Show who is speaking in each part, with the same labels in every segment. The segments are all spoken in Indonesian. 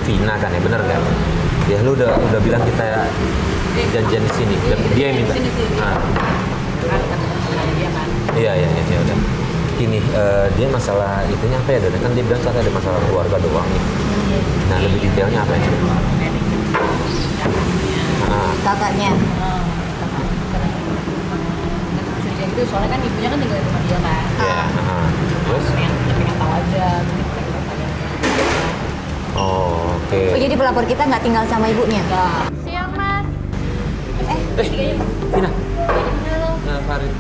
Speaker 1: Vina kan ya, bener kan? Ya lu udah bilang kita janjian di sini. Dia yang minta. Nah. Iya udah. Gini, dia masalah itunya apa ya? Kan dia bilang ada masalah keluarga doang nih. Nah, lebih detailnya apa ya?
Speaker 2: Kakaknya.
Speaker 3: Itu soalnya kan ibunya kan tinggal di rumah dia kan.
Speaker 1: Iya. Terus?
Speaker 3: Pengen tahu aja.
Speaker 1: Oh, oke.
Speaker 2: Oh, jadi pelapor kita nggak tinggal sama ibunya?
Speaker 3: Siang mas.
Speaker 1: Vina. Farid.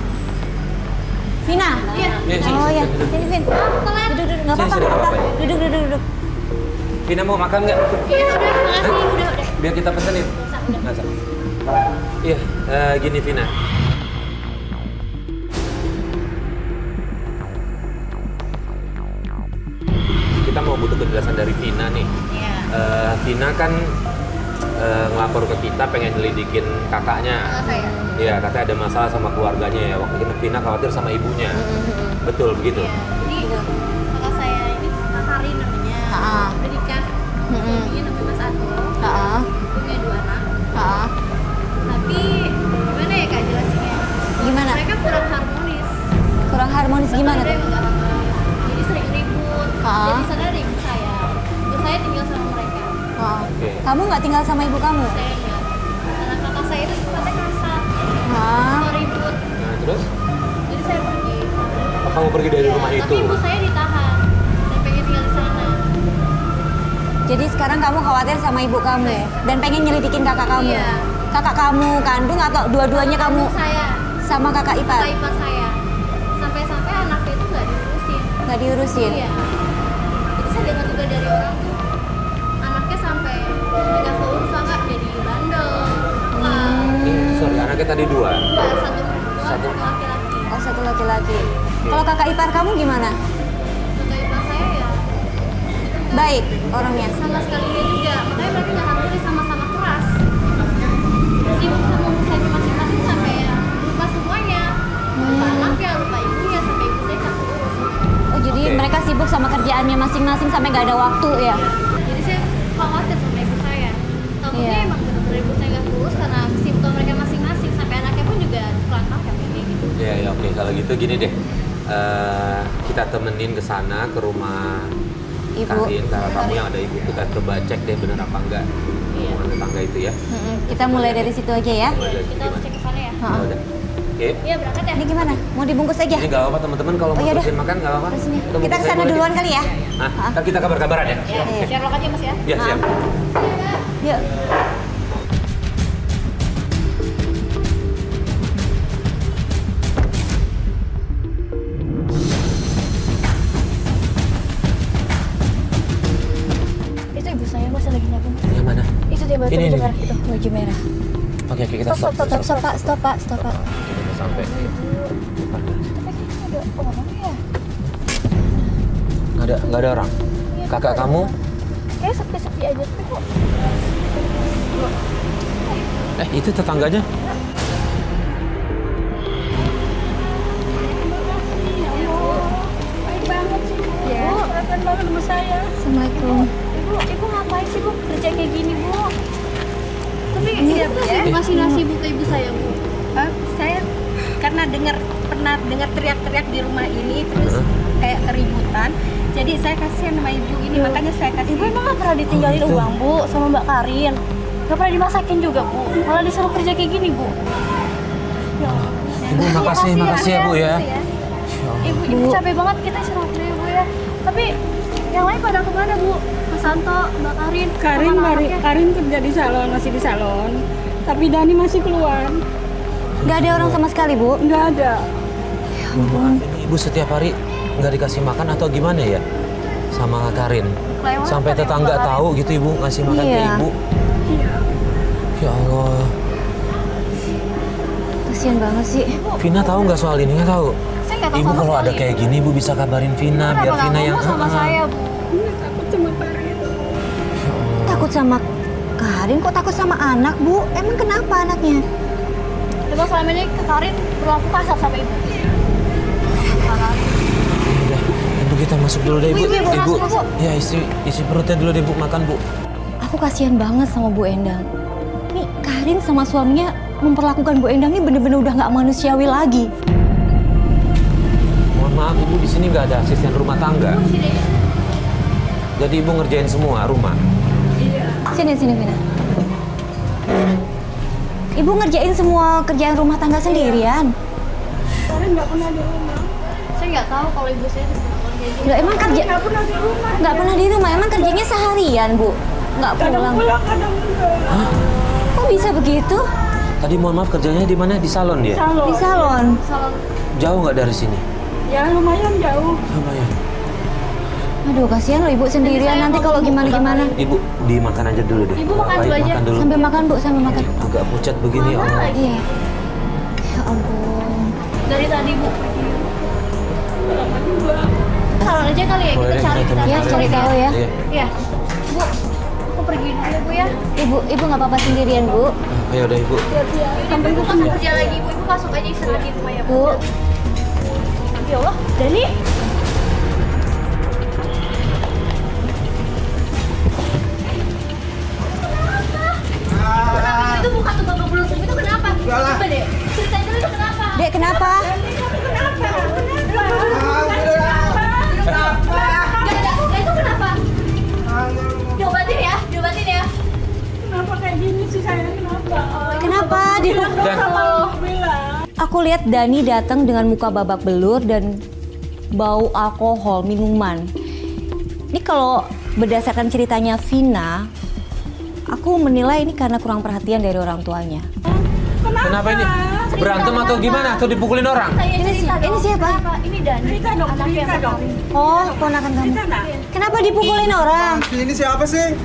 Speaker 2: Vina?
Speaker 3: Iya.
Speaker 2: Oh ya, sini Vin. Duduk, nggak apa-apa.
Speaker 1: Sini, nggak apa-apa ya.
Speaker 2: Duduk.
Speaker 1: Vina mau makan nggak?
Speaker 3: Iya udah, makasih. Udah.
Speaker 1: Biar kita pesenin. Masa? Iya, gini Vina. Kita mau butuh penjelasan dari Vina nih.
Speaker 3: Iya.
Speaker 1: Vina kan ngelapor ke kita pengen nyelidikin kakaknya.
Speaker 3: Saya.
Speaker 1: Iya, katanya ada masalah sama keluarganya ya. Waktu itu Vina khawatir sama ibunya. Betul begitu.
Speaker 3: Jadi kakak saya ini Kak Karin namanya. Udah nikah. Suaminya namanya Mas Ato. Punya 2 anak. Tapi gimana ya Kak jelasinnya?
Speaker 2: Gimana?
Speaker 3: Mereka kurang harmonis.
Speaker 2: Kurang harmonis gimana
Speaker 3: Ada
Speaker 2: tuh?
Speaker 3: yang nggak harmonis. Jadi sering ribut. Jadi sana ada ibu saya. Ibu saya tinggal sama mereka.
Speaker 1: Oke.
Speaker 2: Kamu nggak tinggal sama ibu kamu?
Speaker 3: Saya enggak. Karena kakak saya itu sifatnya kasar.
Speaker 2: Hah?
Speaker 3: Suka ribut.
Speaker 1: Nah, terus?
Speaker 3: Jadi saya pergi.
Speaker 1: Apa kamu pergi dari rumah
Speaker 3: Tapi
Speaker 1: itu?
Speaker 3: ibu saya ditahan. Saya pengen tinggal di sana.
Speaker 2: Jadi sekarang kamu khawatir sama ibu kamu ya? Dan pengen nyelidikin kakak kamu?
Speaker 3: Iya.
Speaker 2: Kakak kamu kandung atau dua-duanya kamu
Speaker 3: Saya.
Speaker 2: sama kakak ipar?
Speaker 3: Kakak ipar saya. Sampai-sampai anaknya itu nggak diurusin.
Speaker 2: Nggak diurusin?
Speaker 3: Iya. Jadi saya dengar juga dari orang tuh. Anaknya sampai nggak keurus kakak jadi bandel.
Speaker 1: Sorry, anaknya tadi 2.
Speaker 3: Satu perempuan,
Speaker 1: Satu.
Speaker 3: satu laki-laki.
Speaker 2: Oh, satu laki-laki. Kalau kakak ipar kamu gimana?
Speaker 3: Kakak ipar saya ya
Speaker 2: Baik orangnya?
Speaker 3: sama sekali dia juga. Makanya mereka nggak harmonis, sama-sama keras. Sibuk sama urusannya masing-masing sampai ya lupa semuanya. Lupa anaknya, lupa ibunya, sampai ibu saya nggak keurus.
Speaker 2: Oh, jadi
Speaker 1: Oke.
Speaker 2: mereka sibuk sama kerjaannya masing-masing sampai nggak ada waktu ya?
Speaker 3: Jadi saya khawatir sama ibu saya. Takutnya
Speaker 2: Iya.
Speaker 3: emang benar-benar ibu saya nggak keurus karena kesibukan mereka masing-masing. Sampai anaknya pun juga kelangkap kayak gitu.
Speaker 1: Ya, oke. Kalau gitu gini deh. Kita temenin ke sana ke rumah
Speaker 2: Ibu.
Speaker 1: Karin, kakak kamu yang ada ibu. Kita coba cek deh bener apa enggak hubungan tetangga itu ya.
Speaker 2: Kita mulai dari situ aja ya.
Speaker 3: Kita harus cek ke sana ya.
Speaker 1: Ya udah. Oke.
Speaker 3: Iya berangkat ya.
Speaker 2: Ini gimana? Mau dibungkus aja?
Speaker 1: Ini nggak apa-apa teman-teman kalau
Speaker 2: Oh,
Speaker 1: mau
Speaker 2: yaudah.
Speaker 1: terusin makan nggak apa-apa.
Speaker 2: Terus ini.
Speaker 1: Kita
Speaker 2: Kita
Speaker 1: bungkus
Speaker 2: kesana
Speaker 1: aja boleh.
Speaker 2: duluan kali ya?
Speaker 1: Hah? Ntar kita kabar-kabaran ya.
Speaker 3: Iya. Sherlock aja mas ya.
Speaker 1: Iya, siap.
Speaker 2: Yuk.
Speaker 3: Itu ibu saya mas lagi nyapu.
Speaker 1: Yang mana?
Speaker 3: Itu dia baju
Speaker 1: Ini.
Speaker 3: merah itu.
Speaker 2: Baju merah.
Speaker 1: Oke, kita stop.
Speaker 2: Stop pak, stop pak.
Speaker 1: Kita sampai.
Speaker 3: Tapi kayaknya ada orang ya.
Speaker 1: Nggak ada orang. Kakak kamu?
Speaker 3: Kayak sepi-sepi aja tapi kok.
Speaker 1: Itu tetangganya.
Speaker 3: Baik banget sih. Ya. Bu, perhatian banget sama saya.
Speaker 2: Assalamualaikum.
Speaker 3: Ibu ngapain sih bu kerja kayak gini bu? Tapi ibu ngasih nasi bu ke ibu saya bu.
Speaker 4: Saya karena pernah dengar teriak-teriak di rumah ini terus kayak keributan, jadi saya kasihan sama ibu ini, makanya saya kasih.
Speaker 3: Ibu emang gak pernah ditinggalin uang bu sama Mbak Karin? Gak pernah dimasakin juga bu? Malah disuruh kerja kayak gini bu? Ya Allah.
Speaker 1: Ibu, makasih ya Bu ya.
Speaker 3: Ibu capek banget kita istirahat dulu ya bu ya. Tapi yang lain pada kemana bu? Mas Santo, Mbak Karin,
Speaker 4: Karin,
Speaker 3: sama anaknya?
Speaker 4: Karin kerja di salon, masih di salon, tapi Dani masih keluar,
Speaker 2: Nggak ada orang sama sekali bu?
Speaker 4: nggak ada.
Speaker 1: Ini ibu setiap hari nggak dikasih makan atau gimana ya sama Karin?
Speaker 3: Kelewatan
Speaker 1: Sampai
Speaker 3: ya,
Speaker 1: tetangga
Speaker 3: Mbak Karin.
Speaker 1: tahu gitu ibu ngasih makan ke
Speaker 2: Iya.
Speaker 1: ibu. Ya Allah.
Speaker 2: Kasian banget sih.
Speaker 1: Vina tahu nggak soal ini? Nggak tahu.
Speaker 3: Saya nggak tahu
Speaker 1: Ibu
Speaker 3: sama
Speaker 1: kalau ada
Speaker 3: sekali.
Speaker 1: kayak gini ibu bisa kabarin Vina
Speaker 3: Kenapa
Speaker 1: biar
Speaker 3: nggak
Speaker 1: Vina yang
Speaker 3: ngomong sama saya bu?
Speaker 4: Takut sama Karin.
Speaker 2: Takut sama Karin? Kok takut sama anak bu? Emang kenapa anaknya?
Speaker 3: Emang selama ini ke Karin berlaku kasar sama ibu.
Speaker 1: Udah, ibu kita masuk dulu deh ibu.
Speaker 3: Ibu,
Speaker 1: Ibu,
Speaker 3: masuk, Bu.
Speaker 1: ya isi perutnya dulu deh bu, makan bu.
Speaker 2: Aku kasihan banget sama Bu Endang. Nih, Karin sama suaminya memperlakukan Bu Endang ini bener-bener udah nggak manusiawi lagi.
Speaker 1: Mohon maaf, Ibu di sini nggak ada asisten rumah tangga. Jadi Ibu ngerjain semua rumah.
Speaker 2: Sini, Vina. Ibu ngerjain semua kerjaan rumah tangga sendirian.
Speaker 4: Karin nggak pernah di rumah.
Speaker 3: Saya nggak tahu kalau ibu saya di rumah.
Speaker 2: Loh, emang kerja
Speaker 4: Nggak pernah di rumah.
Speaker 2: nggak pernah di rumah? Emang kerjanya seharian, Bu? Nggak
Speaker 4: Kadang
Speaker 2: pulang?
Speaker 4: pulang, kadang enggak.
Speaker 2: Kok bisa begitu?
Speaker 1: Tadi mohon maaf kerjanya di mana? Di salon dia?
Speaker 4: Salon.
Speaker 2: Di salon.
Speaker 3: Salon.
Speaker 1: Jauh nggak dari sini?
Speaker 4: Ya lumayan jauh.
Speaker 1: Lumayan.
Speaker 2: Aduh, kasihan loh Ibu sendirian. Nanti kalau gimana-gimana.
Speaker 1: Ibu dimakan aja dulu deh.
Speaker 3: Ibu makan
Speaker 1: Baik,
Speaker 3: dulu aja.
Speaker 1: makan dulu.
Speaker 2: Sambil makan, Bu, sambil makan.
Speaker 1: Agak pucat begini ya Allah.
Speaker 2: Iya. Ya ampun.
Speaker 3: Dari tadi bu. Salon aja kali ya,
Speaker 1: Boleh
Speaker 3: kita
Speaker 1: deh,
Speaker 3: cari
Speaker 1: kita
Speaker 2: Ya, cari tahu ya.
Speaker 1: Iya.
Speaker 3: Ya, bu, aku pergi dulu ya bu ya.
Speaker 2: Ibu nggak apa-apa sendirian, Bu.
Speaker 1: Ayo udah Ibu.
Speaker 3: Sampai ibu masuk kerja lagi, ibu masuk aja istirahat di rumah ya bu.
Speaker 2: Bu,
Speaker 3: Ya Allah, Dani. Kenapa? Itu buka tuh babak belur itu kenapa? Coba deh, ceritain dulu itu kenapa?
Speaker 2: Dek, kenapa?
Speaker 3: Gak ada, itu kenapa? Diobatin ya, diobatin ya.
Speaker 4: Kenapa kayak gini sih saya? Kenapa?
Speaker 2: Kenapa?
Speaker 1: Dan
Speaker 4: Alhamdulillah.
Speaker 2: Aku lihat Dani datang dengan muka babak belur dan bau alkohol, minuman. Ini kalau berdasarkan ceritanya Vina, aku menilai ini karena kurang perhatian dari orang tuanya.
Speaker 1: kenapa ini? Berantem atau gimana? Atau dipukulin orang?
Speaker 2: Ini siapa?
Speaker 3: Ini Dani.
Speaker 4: Cerita dong, cerita dong.
Speaker 2: Oh, ponakan kamu.
Speaker 4: Cerita nak.
Speaker 2: Kenapa dipukulin orang?
Speaker 5: Ini siapa sih?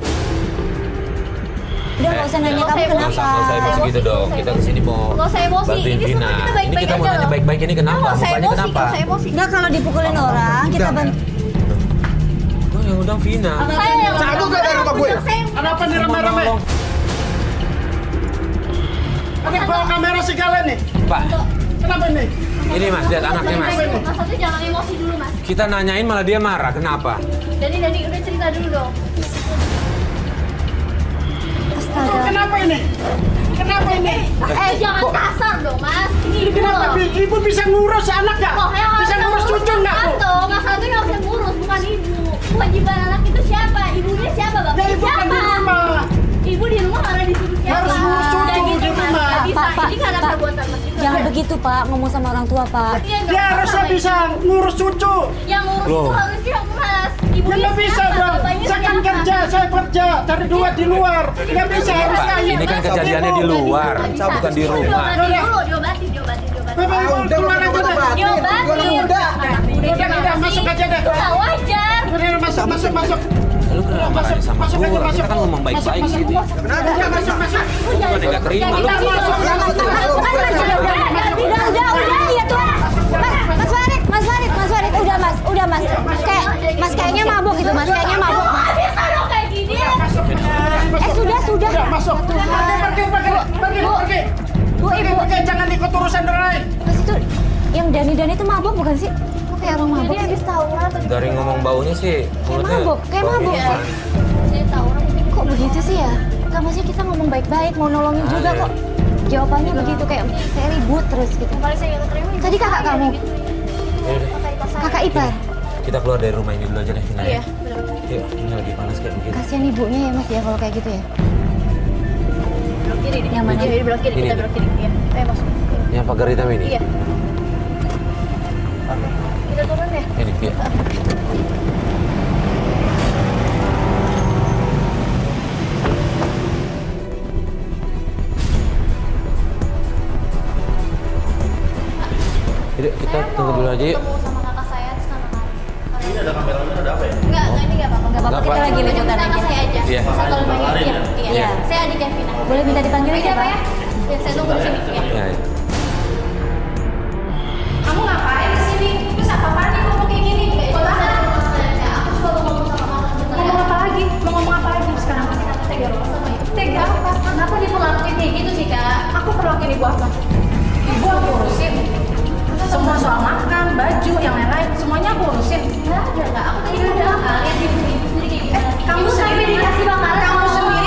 Speaker 2: Udah nggak usah nanya kamu
Speaker 1: Nggak
Speaker 2: kenapa.
Speaker 1: usah emosi gitu dong. Kita kesini mau
Speaker 3: Nggak usah emosi.
Speaker 1: bantuin
Speaker 3: Ini
Speaker 1: Vina.
Speaker 3: semua kita baik-baik
Speaker 1: Ini kita mau
Speaker 3: aja
Speaker 1: nanya
Speaker 3: loh.
Speaker 1: baik-baik ini kenapa?
Speaker 3: Nggak usah
Speaker 1: Mukanya
Speaker 3: emosi,
Speaker 1: kenapa?
Speaker 3: nggak usah emosi.
Speaker 2: Nggak, kalau dipukulin orang kita bantu.
Speaker 1: Oh, yang undang Vina.
Speaker 3: Saya yang
Speaker 5: Cabut gak dari rumah gue?
Speaker 6: Kenapa nih rame-rame? Ini bawa kamera segala nih.
Speaker 1: Pak,
Speaker 6: Kenapa nih?
Speaker 1: ini Mas, lihat anaknya Mas.
Speaker 3: Mas satu jangan emosi dulu mas.
Speaker 1: Kita nanyain malah dia marah. Kenapa?
Speaker 3: Dani udah cerita dulu dong.
Speaker 2: Astaga.
Speaker 6: Kenapa ini? Kenapa ini?
Speaker 3: Jangan kasar dong mas. Ini ibu
Speaker 6: Kenapa
Speaker 3: loh.
Speaker 6: ibu bisa ngurus anak nggak?
Speaker 3: Loh, yang
Speaker 6: Bisa
Speaker 3: harus
Speaker 6: ngurus cucu nggak bu?
Speaker 3: Mas Satu yang harus ngurus bukan ibu. Kewajiban anak itu siapa? Ibunya siapa?
Speaker 6: Ya
Speaker 3: Bapaknya
Speaker 6: ibu kan
Speaker 3: siapa?
Speaker 6: di rumah.
Speaker 3: Ibu di rumah karena disuruh siapa?
Speaker 6: Harus ngurus cucu
Speaker 3: Udah gitu,
Speaker 6: di
Speaker 3: Mas.
Speaker 6: rumah.
Speaker 3: Nggak bisa.
Speaker 2: Pak,
Speaker 3: Ini karena
Speaker 2: Pak.
Speaker 3: perbuatan mas juga.
Speaker 2: Jangan begitu Pak, ngomong sama orang tua Pak.
Speaker 3: Iya, nggak
Speaker 6: Dia
Speaker 3: apa-apa,
Speaker 6: harusnya
Speaker 3: Mas.
Speaker 6: bisa ngurus cucu.
Speaker 3: Yang ngurus
Speaker 1: Loh.
Speaker 3: itu harusnya mas.
Speaker 6: Ya
Speaker 3: Ibunya
Speaker 6: nggak bisa
Speaker 3: siapa?
Speaker 6: dong.
Speaker 3: Bapaknya
Speaker 6: Saya kan
Speaker 3: siapa?
Speaker 6: kerja, saya kerja, cari duit di luar. Nggak bisa harus
Speaker 1: Pak,
Speaker 6: kayak
Speaker 1: ini kan kejadiannya di luar, bukan di rumah.
Speaker 3: Diobatin dulu.
Speaker 6: Bapak ibu
Speaker 5: udah,
Speaker 6: keluar
Speaker 5: udah,
Speaker 6: aja deh.
Speaker 5: udah.
Speaker 3: Diobatin.
Speaker 5: Udah.
Speaker 3: Anak muda
Speaker 6: Udah,
Speaker 3: gimana
Speaker 6: masuk
Speaker 3: sih?
Speaker 6: aja deh.
Speaker 3: Itu nggak wajar.
Speaker 6: Udah, masuk.
Speaker 1: Lu kenapa marahnya sama gua? Kita kan ngomong baik-baik sih.
Speaker 5: Kenapa?
Speaker 6: Udah, masuk.
Speaker 1: Bukan nggak terima lu.
Speaker 2: Udah ya tuh. Mas Farid, udah mas. Kayaknya mabuk gitu mas, kayaknya mabuk.
Speaker 3: Nggak bisa dong kayak gini.
Speaker 2: Sudah.
Speaker 6: Udah, masuk. Pergi.
Speaker 2: Bu, Ibu.
Speaker 6: Pergi, jangan ikut urusan orang.
Speaker 2: Mas itu yang Dani itu mabuk bukan sih? Kok kayak orang mabuk
Speaker 3: Jadi
Speaker 2: sih?
Speaker 3: habis tawuran tadi.
Speaker 1: Dari ngomong baunya sih, mulutnya
Speaker 2: kayak
Speaker 1: bau
Speaker 2: mabuk.
Speaker 1: minuman.
Speaker 3: Saya tawuran mungkin
Speaker 2: Kok begitu sih ya? Kan maksudnya kita ngomong baik-baik, mau nolongin juga
Speaker 1: iya.
Speaker 2: kok. Jawabannya begitu kayak ribut terus gitu.
Speaker 3: yang paling saya nggak terima.
Speaker 2: Tadi kakak kamu?
Speaker 1: Yaudah,
Speaker 3: Kakak ipar saya.
Speaker 2: Kakak ipar.
Speaker 1: kita keluar dari rumah ini dulu aja deh, Vina.
Speaker 3: Iya,
Speaker 1: Ya.
Speaker 3: benar.
Speaker 1: Yuk, ini lagi panas kayak begini.
Speaker 2: Kasihan ibunya ya mas ya kalau kayak gitu ya.
Speaker 3: Belok kiri nih.
Speaker 2: Yang mana?
Speaker 3: Jadi belok kiri,
Speaker 1: Ini.
Speaker 3: kita belok kiri. Iya. Ayo masuk.
Speaker 1: Yang pagar hitam ini?
Speaker 3: Iya. Kita turun ya.
Speaker 1: Ini, iya. Yaudah, kita tunggu dulu aja yuk.
Speaker 3: Ketemu sama kakak saya terus sama kamu. Ini ada kameranya ada apa ya? Enggak, ini enggak apa-apa.
Speaker 2: Nggak apa-apa, kita lagi liputan
Speaker 3: Kakak
Speaker 2: aja.
Speaker 3: saya aja.
Speaker 1: Iya.
Speaker 3: Saya kalau lagi iya.
Speaker 2: Iya.
Speaker 3: Saya adiknya Vina.
Speaker 2: Boleh minta dipanggil
Speaker 3: Iya,
Speaker 2: aja
Speaker 3: Pak
Speaker 2: Pak?
Speaker 3: ya? Ya, saya tunggu di sini. Ya.
Speaker 1: Ya, ya.
Speaker 3: Kamu ngapain di sini? Terus apa-apaan nih ngomong kayak gini? Aku suka ngomong sama mama sebentar.
Speaker 4: Ngomong apa lagi? Mau ngomong apa lagi sekarang?
Speaker 3: Tega banget sama ibu.
Speaker 4: Tega apa?
Speaker 3: Kenapa dia perlakuin kayak gitu sih, Kak?
Speaker 4: Aku perlakuin ibu apa? Ibu aku urusin. Semua soal makan, baju, yang lain-lain, semuanya aku urusin.
Speaker 3: Enggak ada, Kak. Aku tadi udah kalian ibu sendiri kayak gimana?
Speaker 4: Kamu
Speaker 3: Ibu sampai
Speaker 4: sendiri-
Speaker 3: dikasih makanan
Speaker 4: kamu
Speaker 3: sama
Speaker 4: sendiri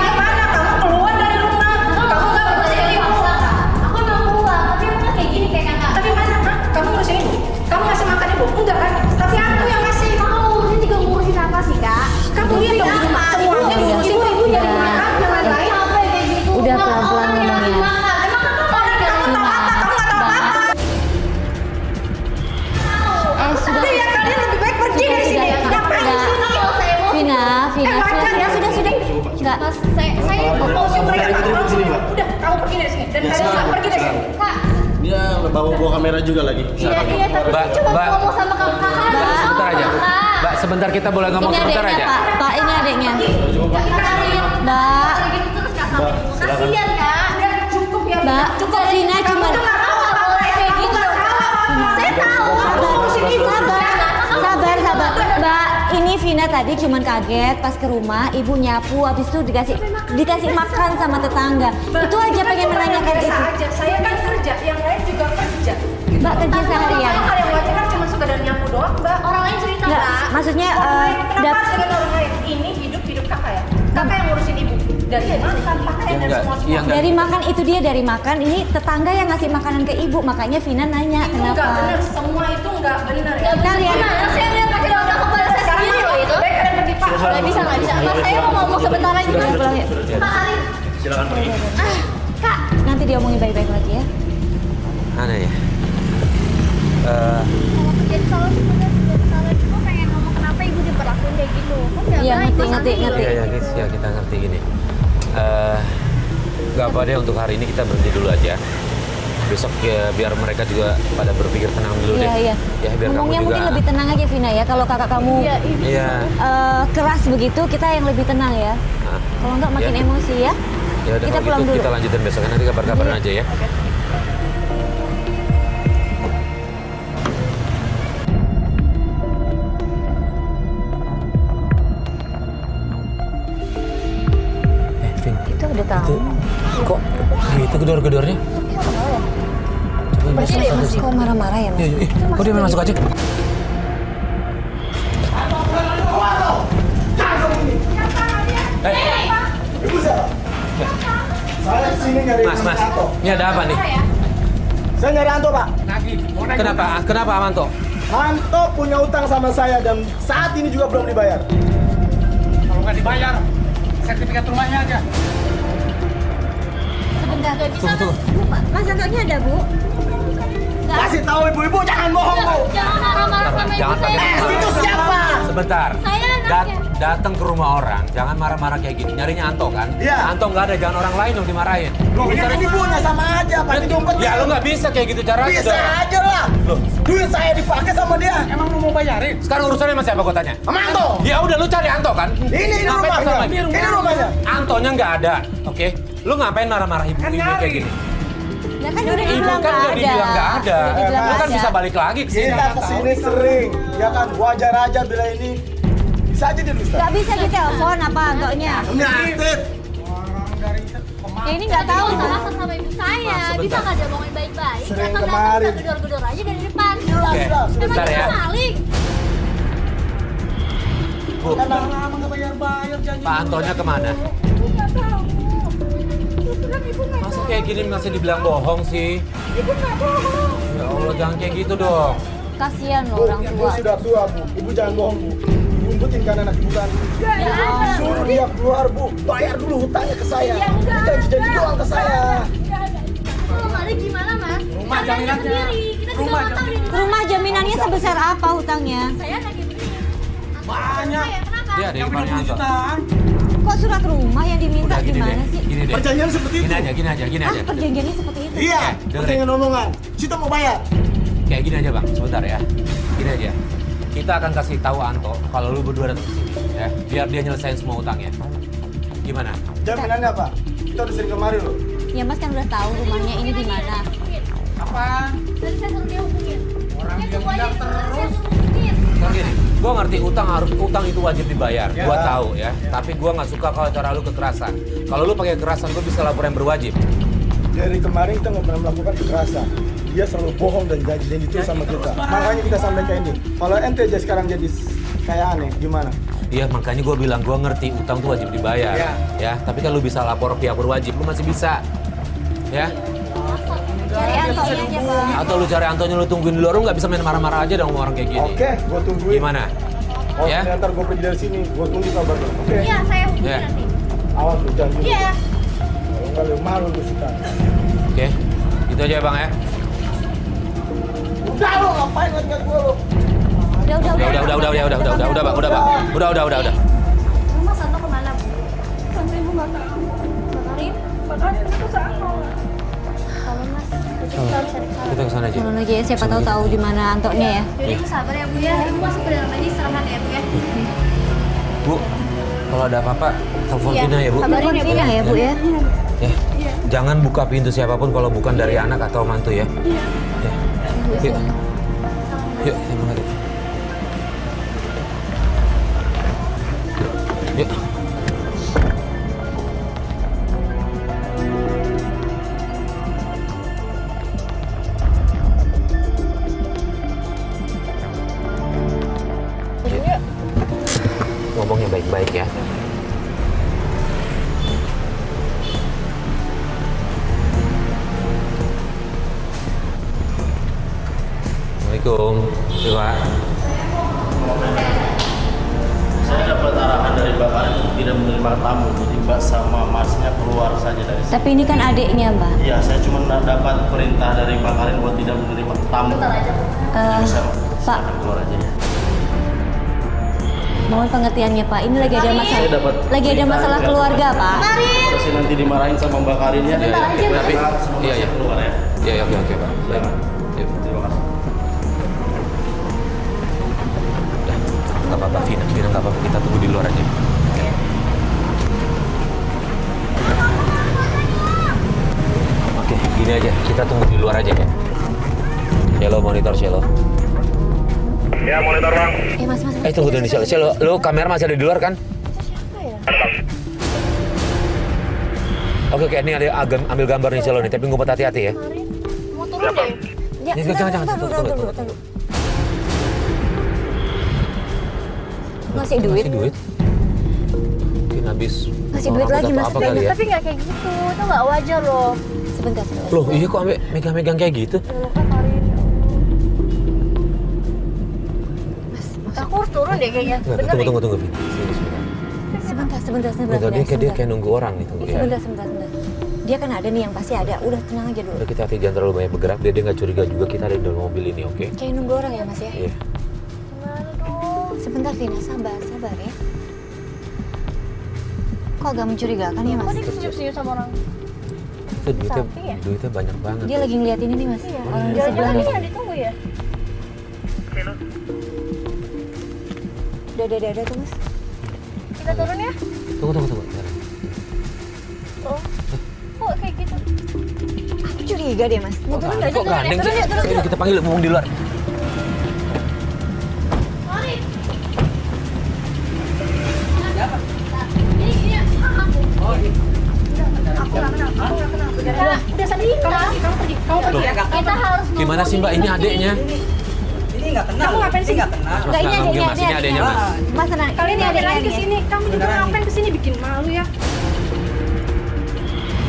Speaker 2: Enggak.
Speaker 3: Mas, saya mau
Speaker 4: Udah, kamu pergi dari sini. Dan kalian pergi dari sini.
Speaker 3: Kak,
Speaker 6: Dia bawa kamera juga lagi.
Speaker 3: iya, tapi
Speaker 1: Mbak,
Speaker 3: saya cuma
Speaker 1: Mbak.
Speaker 3: ngomong sama kakak.
Speaker 1: Sebentar aja. Mbak, sebentar kita boleh ngomong
Speaker 2: Ini
Speaker 1: sebentar
Speaker 2: adiknya,
Speaker 1: aja.
Speaker 2: Pak, ini adiknya.
Speaker 3: Mbak.
Speaker 2: Mbak,
Speaker 3: Gitu terus Kak sama ibu. Kasihan, Kak.
Speaker 4: Udah, cukup ya.
Speaker 2: Mbak,
Speaker 3: Cukup
Speaker 2: Vina cuma
Speaker 3: Saya tahu.
Speaker 2: Sabar. Mbak, ini Vina tadi cuman kaget pas ke rumah, ibu nyapu, habis itu dikasih makan sama tetangga. Itu aja pengen menanyakan
Speaker 4: Biasa
Speaker 2: itu.
Speaker 4: aja. Saya kan kerja, yang lain juga kerja.
Speaker 2: Mbak kerja seharian.
Speaker 4: Hal yang wajar kan cuma sekedar nyapu doang, Mbak.
Speaker 3: Orang lain cerita,
Speaker 2: Enggak,
Speaker 3: Kak.
Speaker 2: maksudnya
Speaker 4: Kenapa dengan orang lain? Ini hidup kakak ya? Kakak yang ngurusin ibu. Dari makan, pakaian, dan
Speaker 1: enggak,
Speaker 4: semua.
Speaker 1: iya enggak.
Speaker 2: dari makan itu dia dari makan. Ini tetangga yang ngasih makanan ke ibu, makanya Vina nanya
Speaker 4: Itu nggak benar,
Speaker 2: kenapa.
Speaker 4: semua itu nggak benar ya.
Speaker 2: Kita lihat.
Speaker 3: Gimana? Saya lihat pakai udah kepala saya sendiri loh itu.
Speaker 4: Baik, kalian pergi, Pak.
Speaker 3: Nggak bisa. Mas, saya mau ngomong sebentar lagi. Mas.
Speaker 2: Pulang yuk.
Speaker 3: Pak Arin.
Speaker 6: Silakan pergi.
Speaker 3: Kak,
Speaker 2: Nanti dia omongin baik-baik lagi ya.
Speaker 1: Aneh ya.
Speaker 3: kalau terjadi salah sebenarnya salah itu pengen ngomong kenapa ibu diperlakuin kayak gitu. Kok nggak
Speaker 2: Iya,
Speaker 3: baik, Mas
Speaker 2: ngerti.
Speaker 3: Andi?
Speaker 1: Iya guys, ya kita ngerti gini. Gak apa deh, untuk hari ini kita berhenti dulu aja. Besok ya biar mereka juga pada berpikir tenang dulu deh.
Speaker 2: Iya.
Speaker 1: Ya biar
Speaker 2: Ngomongnya
Speaker 1: kamu juga.
Speaker 2: mungkin lebih tenang aja Vina ya. Kalau kakak kamu
Speaker 3: Iya, ibu.
Speaker 1: Iya.
Speaker 2: keras begitu, kita yang lebih tenang ya.
Speaker 1: Nah,
Speaker 2: Kalau enggak makin
Speaker 1: Ya.
Speaker 2: emosi ya.
Speaker 1: ya udah
Speaker 2: Kita
Speaker 1: kalau
Speaker 2: pulang
Speaker 1: gitu
Speaker 2: dulu.
Speaker 1: kita lanjutin besok, nanti kabar-kabaran
Speaker 2: Iya.
Speaker 1: aja ya. Vin,
Speaker 2: Itu ada
Speaker 1: itu
Speaker 2: tamu.
Speaker 1: kok gitu gedor-gedornya? Coba masuk.
Speaker 2: Kok marah-marah ya mas?
Speaker 1: Iya, kok dia main masuk aja?
Speaker 6: Ibu siapa? Saya kesini nyari
Speaker 1: Mas,
Speaker 6: Anto.
Speaker 1: ini ada apa nih?
Speaker 6: Saya nyari Anto, Pak.
Speaker 1: Kenapa Amanto?
Speaker 6: Anto punya utang sama saya dan saat ini juga belum dibayar.
Speaker 5: Kalau nggak dibayar, sertifikat rumahnya aja.
Speaker 2: Sebentar.
Speaker 1: Tunggu.
Speaker 2: Mas Antonya ada bu?
Speaker 6: Kasih tahu ibu-ibu jangan bohong, Bu.
Speaker 3: Jangan marah-marah sama ibu
Speaker 1: Jangan
Speaker 3: saya.
Speaker 1: pakai-
Speaker 6: Itu siapa?
Speaker 1: Sebentar.
Speaker 3: Saya anaknya.
Speaker 1: Datang ke rumah orang, jangan marah-marah kayak gini. Nyarinya Anto kan?
Speaker 6: Iya.
Speaker 1: Anto nggak ada, jangan orang lain yang dimarahin.
Speaker 6: Loh, ini ibunya sama aja, pasti dompet.
Speaker 1: Ya lo nggak bisa kayak gitu caranya
Speaker 6: Bisa
Speaker 1: dong.
Speaker 6: aja lah. Loh, duit saya dipakai sama dia.
Speaker 5: Emang lu mau bayarin?
Speaker 1: Sekarang urusannya sama siapa gue tanya?
Speaker 6: Sama Anto.
Speaker 1: Ya udah lu cari Anto kan?
Speaker 6: Ini
Speaker 1: Ngapain
Speaker 6: rumahnya.
Speaker 1: sama
Speaker 6: Ini rumahnya.
Speaker 1: Antonya nggak ada, oke? Lu ngapain marah-marah ibu-ibu kayak gini?
Speaker 2: Ya kan udah
Speaker 1: Ibu
Speaker 2: dibilang
Speaker 1: kan udah dibilang nggak ada.
Speaker 2: Udah dibilang
Speaker 1: Lu
Speaker 2: nggak
Speaker 1: kan
Speaker 2: ada.
Speaker 1: bisa balik lagi ke sini.
Speaker 6: Kita kesini sering, ya kan? Wajar aja bila ini bisa aja dia dusta.
Speaker 2: Gak bisa ditelepon apa Antonya?
Speaker 6: Ini aktif.
Speaker 5: Orang dari kemana?
Speaker 2: Ya ini nggak tahu.
Speaker 3: Tahu salah sama ibu saya.
Speaker 1: Mas, sebentar.
Speaker 3: Bisa nggak dia ngomongin baik-baik?
Speaker 6: Sering
Speaker 3: Datang-datang
Speaker 6: kemarin.
Speaker 3: udah gedor-gedor aja dari depan.
Speaker 1: Oke, bentar ya.
Speaker 3: Maling.
Speaker 1: Bu,
Speaker 6: Karena
Speaker 5: Lama nggak bayar-bayar janji.
Speaker 1: Pak Antonya kemana?
Speaker 4: Ibu nggak tahu. Terus terang ibu nggak
Speaker 1: Masa kayak gini masih dibilang bohong sih?
Speaker 4: Ibu nggak bohong.
Speaker 1: Ya Allah, jangan kayak gitu dong.
Speaker 2: Kasihan loh
Speaker 6: Bu,
Speaker 2: orang
Speaker 6: ibu
Speaker 2: tua.
Speaker 6: sudah tua, Bu. Ibu jangan bohong, Bu. Ibu umpetin kan anak ibu kan. Suruh dia keluar, Bu. Bayar dulu hutangnya ke saya. Ini janji-janji doang ke saya.
Speaker 3: Kalau nggak ada gimana, Mas?
Speaker 5: Rumah
Speaker 3: Kita
Speaker 5: jaminannya.
Speaker 3: sendiri. Kita juga
Speaker 5: Rumah
Speaker 3: nggak tahu dia.
Speaker 2: Rumah jaminannya sebesar apa hutangnya?
Speaker 3: Saya anak ibunya.
Speaker 5: Banyak.
Speaker 3: Ya, kenapa?
Speaker 1: Dia ada
Speaker 5: Yang
Speaker 1: iparnya
Speaker 5: 20
Speaker 1: Anto.
Speaker 5: jutaan.
Speaker 2: Kok surat rumah yang diminta
Speaker 1: Udah gini deh,
Speaker 2: gimana sih?
Speaker 1: gini deh.
Speaker 6: Perjanjian seperti itu.
Speaker 1: Gini aja.
Speaker 2: Ah,
Speaker 1: Iya.
Speaker 2: perjanjiannya seperti itu?
Speaker 6: Iya,
Speaker 1: dengerin.
Speaker 6: perjanjian omongan. Kita mau bayar.
Speaker 1: Kayak gini aja bang, sebentar ya. Gini aja. Kita akan kasih tahu Anto kalau lu berdua datang ke sini, ya. Biar dia nyelesain semua utangnya. Gimana?
Speaker 6: Jaminannya apa? Kita udah sering kemari loh.
Speaker 2: Ya mas kan udah tahu rumahnya ini di mana.
Speaker 5: Apaan?
Speaker 3: Tadi saya suruh dia hubungin.
Speaker 5: Orang
Speaker 3: Dia
Speaker 5: dia
Speaker 3: tunggu aja,
Speaker 5: bilang
Speaker 3: saya
Speaker 5: terus.
Speaker 3: suruh hubungin.
Speaker 1: Sekarang gini, gue ngerti utang itu wajib dibayar. Gua tahu ya. Tapi gua nggak suka kalau cara lu kekerasan. Kalau lu pakai kekerasan, gue bisa lapor yang berwajib.
Speaker 6: Dari kemarin kita nggak pernah melakukan kekerasan. Dia selalu bohong dan janji-janji terus sama kita. Makanya kita sampaikan ini. Kalau ente aja sekarang jadi kayak aneh, gimana?
Speaker 1: Iya, makanya gue bilang gue ngerti utang tuh wajib dibayar.
Speaker 5: Iya.
Speaker 1: Ya, tapi kan lu bisa lapor pihak berwajib, lu masih bisa. Ya,
Speaker 2: Cari Antonya aja bang.
Speaker 1: atau lu cari Antonya lu tungguin di luar, lu nggak bisa main marah-marah aja dong sama orang kayak gini.
Speaker 6: Oke, gua tungguin.
Speaker 1: Gimana?
Speaker 6: Oh,
Speaker 1: Ya?
Speaker 6: ternyata gua pergi dari sini, gua tunggu kabarnya. Oke.
Speaker 3: Iya, saya hubungin
Speaker 1: Ya.
Speaker 3: nanti.
Speaker 6: Awas lu janji.
Speaker 3: Iya.
Speaker 6: Kalau nggak lu malu lu suka.
Speaker 1: Oke, itu aja ya bang ya.
Speaker 6: Udah lu ngapain ngat gua lu?
Speaker 2: Udah
Speaker 1: Bang, udah bang, udah.
Speaker 3: Rumah Santo kemana, Bu? Kalau Mas, jadi kita harus cari cara.
Speaker 1: Kita kesana aja.
Speaker 2: Jalan aja ya, siapa tahu di mana Antonya ya.
Speaker 3: Jadi Ibu sabar ya Bu ya. Ibu masuk ke dalam aja istirahat ya Bu ya.
Speaker 1: Bu, kalau ada apa-apa, telepon Vina ya Bu.
Speaker 2: Telepon Vina ya Bu ya.
Speaker 1: Ya. Jangan buka pintu siapapun kalau bukan dari anak atau mantu ya. Iya. Ya. Yuk. Yuk, kita berangkat. Yuk. Ngomongnya baik-baik ya. Assalamualaikum, Pak.
Speaker 7: Saya dapat arahan dari Mbak Karin untuk tidak menerima tamu. Jadi Mbak sama Masnya keluar saja dari sini.
Speaker 2: Tapi ini kan adiknya Mbak.
Speaker 7: Iya, saya cuma dapat perintah dari Mbak Karin buat tidak menerima tamu. Jadi bisa
Speaker 2: Pak,
Speaker 7: silakan keluar aja ya.
Speaker 2: mohon pengertiannya Pak. Ini lagi ada masalah.
Speaker 7: Saya dapat
Speaker 2: Lagi ada
Speaker 7: perintah
Speaker 2: masalah
Speaker 7: dari
Speaker 2: keluarga Pak.
Speaker 7: Terus nanti dimarahin sama Mbak Karin ya.
Speaker 1: Tapi,
Speaker 7: Semua
Speaker 1: iya, iya.
Speaker 7: keluar ya.
Speaker 1: Iya, oke, Pak. Baik. Yuk.
Speaker 7: Terima kasih.
Speaker 1: Udah, nggak apa-apa, Vina nggak apa-apa. Kita tunggu di luar aja. Oke, gini aja. Kita tunggu di luar aja ya. Shelo, monitor Shelo.
Speaker 5: Ya, monitor Bang.
Speaker 2: Mas.
Speaker 1: Tunggu dulu nih, Shelo. Lu kamera masih ada di luar kan? Oke, ini ada ambil gambar nih Shelo nih. Tapi ngumpet hati-hati ya.
Speaker 3: Mau turun deh.
Speaker 2: Ya,
Speaker 1: Jangan.
Speaker 2: Tunggu. Masih duit?
Speaker 1: Masih duit? Mungkin habis.
Speaker 2: Masih duit lagi, Mas.
Speaker 1: Apa kali ya?
Speaker 3: Tapi nggak kayak gitu. Itu nggak wajar loh.
Speaker 2: Sebentar.
Speaker 1: Loh, iya kok ambil megang-megang kayak gitu?
Speaker 3: Ya lo kan Karin. Aku harus turun deh kayaknya. Bener deh.
Speaker 1: Tunggu, Vina. Sini, sebentar.
Speaker 2: Sebentar.
Speaker 1: Dia kayak nunggu orang nih. Tunggu ya.
Speaker 2: Sebentar. Dia kan ada nih yang pasti ada. Udah tenang aja dulu.
Speaker 1: Udah kita hati jangan terlalu banyak bergerak. Dia nggak curiga juga kita ada di dalam mobil ini, oke?
Speaker 2: Kayak nunggu orang ya Mas ya.
Speaker 1: Iya.
Speaker 3: Gimana dong?
Speaker 2: Sebentar Vina, sabar ya. Kok agak mencurigakan ya Mas?
Speaker 3: Kok dia senyum-senyum sama orang?
Speaker 1: Itu
Speaker 3: Samping ya?
Speaker 1: duitnya banyak banget.
Speaker 2: Dia lagi ngeliatin ini Mas.
Speaker 3: Iya.
Speaker 2: Orang di sebelah
Speaker 3: Jangan-jangan
Speaker 2: nih.
Speaker 3: ini yang ditunggu ya?
Speaker 2: Udah tuh Mas.
Speaker 3: Kita turun ya?
Speaker 1: Tunggu. Bentar.
Speaker 3: Oh. Kok kayak gitu?
Speaker 2: Aku curiga deh Mas. Mau turun nggak?
Speaker 1: Kok gandeng sih? Ayo kita panggil ngomong di luar.
Speaker 3: Mari. Ini aku. Oh, ini. Aku nggak kenal. Udah sedih. Kamu pergi. Kita harus.
Speaker 1: Gimana sih Mbak? Ini adeknya.
Speaker 5: Ini nggak kenal.
Speaker 4: Kamu ngapain sih?
Speaker 5: Nggak kenal.
Speaker 1: Mas, ini adeknya Mas.
Speaker 2: Mas tenang.
Speaker 4: Kalian
Speaker 2: ini
Speaker 4: ngapain lagi
Speaker 2: adiknya.
Speaker 4: kesini? Kamu juga ngapain kesini bikin malu ya?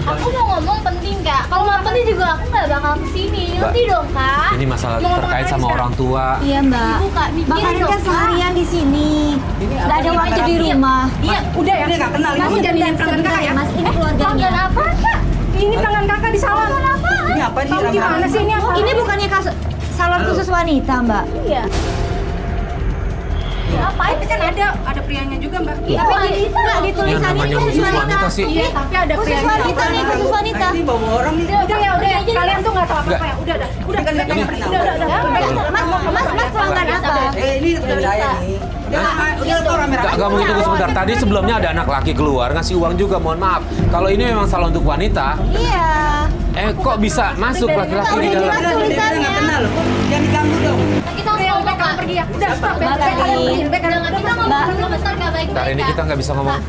Speaker 3: Aku mau ngomong penting Kak. Kalau nggak penting juga aku nggak bakal kesini. Ngerti dong Kak?
Speaker 1: Ini masalah
Speaker 4: Mau ngomong
Speaker 1: terkait
Speaker 4: apa
Speaker 1: sama
Speaker 4: sekarang?
Speaker 1: orang tua.
Speaker 2: Iya Mbak.
Speaker 3: Ibu, Kak, mikir
Speaker 2: Mbak Karin
Speaker 3: dong,
Speaker 2: kan
Speaker 3: Kak.
Speaker 2: seharian di sini. Nggak ada waktu di rumah.
Speaker 3: Iya.
Speaker 4: Udah ya.
Speaker 5: Ini nggak kenal.
Speaker 4: Kamu
Speaker 5: Ini
Speaker 4: jangan
Speaker 2: Sebentar,
Speaker 4: tangan kakak ya.
Speaker 2: Mas. Ini
Speaker 3: Tangan
Speaker 2: keluarganya.
Speaker 3: apa Kak?
Speaker 4: Ini tangan kakak di salon.
Speaker 5: ini apa nih?
Speaker 4: Kamu gimana sih ini apa?
Speaker 2: Ini bukannya salon khusus wanita Mbak.
Speaker 3: Iya. Ngapain
Speaker 4: Tapi kan ada prianya juga mbak.
Speaker 3: Iya,
Speaker 2: Tapi nggak di
Speaker 1: Yang
Speaker 2: tulisannya
Speaker 1: namanya
Speaker 2: khusus
Speaker 1: khusus
Speaker 2: wanita.
Speaker 1: wanita sih.
Speaker 4: Iya tapi ada
Speaker 2: Khusus
Speaker 4: prianya.
Speaker 2: wanita nih, khusus wanita.
Speaker 5: Ini bawa orang nih.
Speaker 4: Udah ya udah ya. Kalian tuh nggak tahu apa-apa ya. Udah. Udah
Speaker 5: Kan mereka nggak kenal.
Speaker 2: Mas pelanggan apa?
Speaker 5: Ini udah saya nih. Udah kok rame-rame.
Speaker 1: Gak mungkin tunggu sebentar. Tadi sebelumnya ada anak laki keluar ngasih uang juga. Mohon maaf. Kalau ini memang salon untuk wanita,
Speaker 2: Iya.
Speaker 1: kok bisa masuk laki-laki di dalam?
Speaker 2: Jelas tulisannya.
Speaker 5: Nggak kenal loh. Jangan diganggu dong.
Speaker 3: kita harus ngomong Kak.
Speaker 4: Pergi ya. Udah stop.
Speaker 2: Mbak
Speaker 4: Kalian
Speaker 2: Karin.
Speaker 4: pergi.
Speaker 3: Jangan kita ngomong dulu bentar Kak baik-baik.
Speaker 1: Hari ini kita nggak bisa ngomong.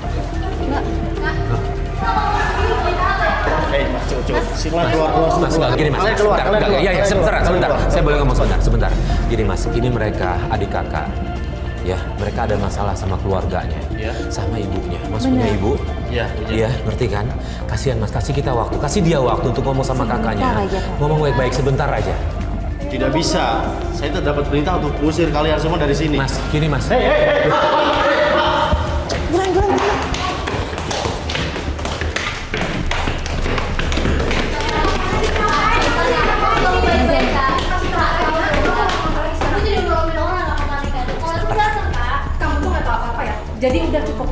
Speaker 7: Coba. Silakan keluar.
Speaker 1: Mas, gini Mas.
Speaker 7: Kalian keluar.
Speaker 1: Sebentar, iya, sebentar. Saya boleh ngomong sebentar. Gini Mas, ini mereka adik kakak. Ya, mereka ada masalah sama keluarganya,
Speaker 7: Ya.
Speaker 1: sama ibunya. Mas punya ibu?
Speaker 7: Iya.
Speaker 1: Iya, ngerti kan? Kasihan Mas, kasih kita waktu, kasih dia waktu untuk ngomong sama kakaknya.
Speaker 2: aja, Pak.
Speaker 1: Ngomong baik-baik sebentar aja.
Speaker 7: Tidak bisa. Saya dapat perintah untuk usir kalian semua dari sini.
Speaker 1: Mas, gini Mas.
Speaker 4: Kamu tuh nggak tahu apa-apa ya. Jadi udah cukup.